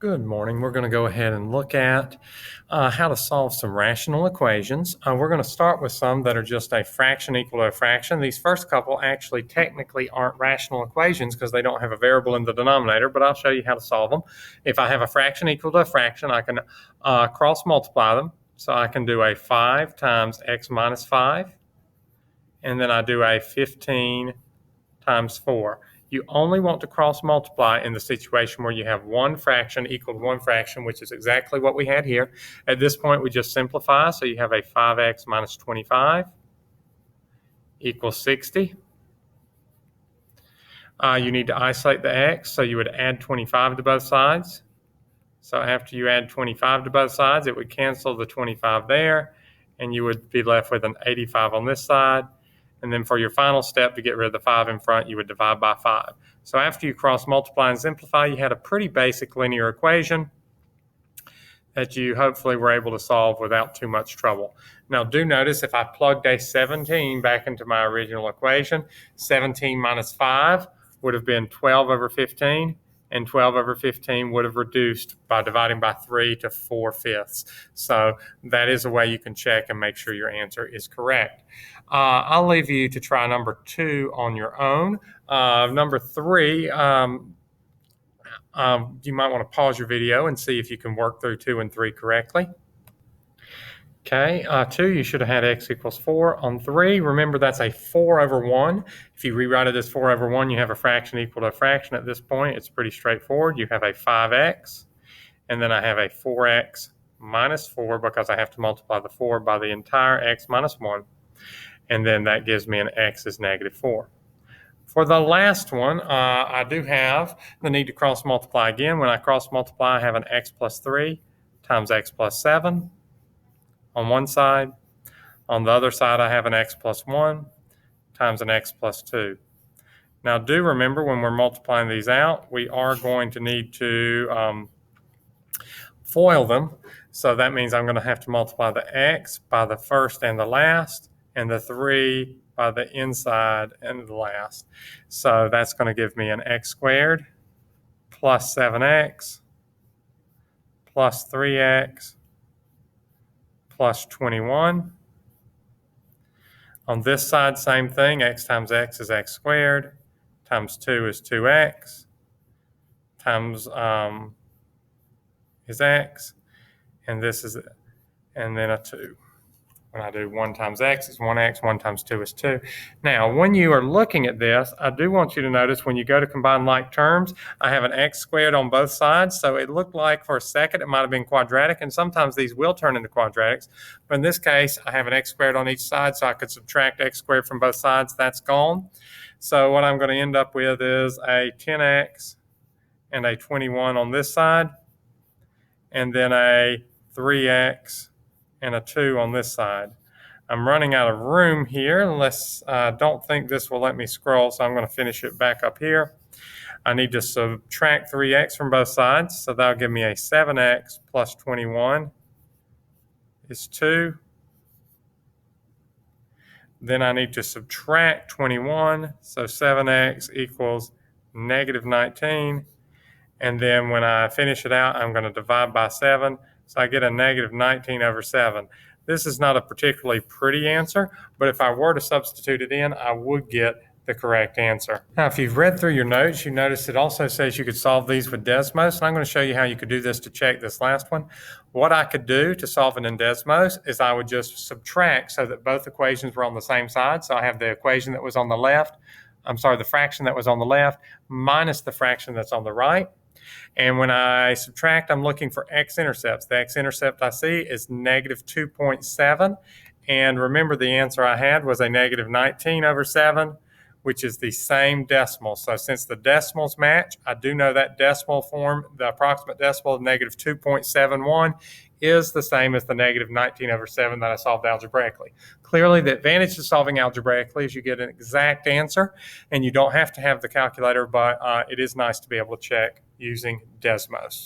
Good morning. We're going to go ahead and look at how to solve some rational equations. We're going to start with some that are just a fraction equal to a fraction. These first couple actually technically aren't rational equations because they don't have a variable in the denominator, but I'll show you how to solve them. If I have a fraction equal to a fraction, I can cross multiply them. So I can do a 5 times x minus 5, and then I do a 15 times 4. You only want to cross multiply in the situation where you have one fraction equal to one fraction, which is exactly what we had here. At this point, we just simplify. So you have a 5x minus 25 equals 60. You need to isolate the x, so you would add 25 to both sides. So after you add 25 to both sides, it would cancel the 25 there, and you would be left with an 85 on this side. And then for your final step, to get rid of the 5 in front, you would divide by 5. So after you cross multiply and simplify, you had a pretty basic linear equation that you hopefully were able to solve without too much trouble. Now do notice if I plugged a 17 back into my original equation, 17 minus 5 would have been 12 over 15. And 12 over 15 would have reduced by dividing by 3 to 4/5. So that is a way you can check and make sure your answer is correct. I'll leave you to try number 2 on your own. Number 3, you might want to pause your video and see if you can work through 2 and 3 correctly. Okay, 2, you should have had x equals 4. On 3, remember that's a 4 over 1. If you rewrite it as 4 over 1, you have a fraction equal to a fraction at this point. It's pretty straightforward. You have a 5x, and then I have a 4x minus 4 because I have to multiply the 4 by the entire x minus 1. And then that gives me an x is negative 4. For the last one, I do have the need to cross multiply again. When I cross multiply, I have an x plus 3 times x plus 7. On one side. On the other side, I have an x plus 1 times an x plus 2. Now, do remember when we're multiplying these out, we are going to need to FOIL them. So that means I'm going to have to multiply the x by the first and the last, and the 3 by the inside and the last. So that's going to give me an x squared plus 7x plus 3x plus 21. On this side, same thing. X times x is x squared, times 2 is 2x, times is x, and this is, and then a 2. When I do 1 times x is 1x, 1 times 2 is 2. Now, when you are looking at this, I do want you to notice when you go to combine like terms, I have an x squared on both sides, so it looked like for a second it might have been quadratic, and sometimes these will turn into quadratics, but in this case, I have an x squared on each side, so I could subtract x squared from both sides. That's gone. So what I'm going to end up with is a 10x and a 21 on this side, and then a 3x and a 2 on this side. I'm running out of room here unless I don't think this will let me scroll, so I'm going to finish it back up here. I need to subtract 3x from both sides, so that'll give me a 7x plus 21 is 2. Then I need to subtract 21, so 7x equals negative 19. And then when I finish it out, I'm going to divide by 7. So I get a negative 19 over 7. This is not a particularly pretty answer, but if I were to substitute it in, I would get the correct answer. Now, if you've read through your notes, you notice it also says you could solve these with Desmos, and I'm going to show you how you could do this to check this last one. What I could do to solve it in Desmos is I would just subtract so that both equations were on the same side. So I have the equation that was on the left, the fraction that was on the left minus the fraction that's on the right. And when I subtract, I'm looking for x-intercepts. The x-intercept I see is negative 2.7. And remember the answer I had was a negative 19 over 7, which is the same decimal. So since the decimals match, I do know that decimal form, the approximate decimal of negative 2.71 is the same as the negative 19 over 7 that I solved algebraically. Clearly, the advantage of solving algebraically is you get an exact answer, and you don't have to have the calculator, but it is nice to be able to check using Desmos.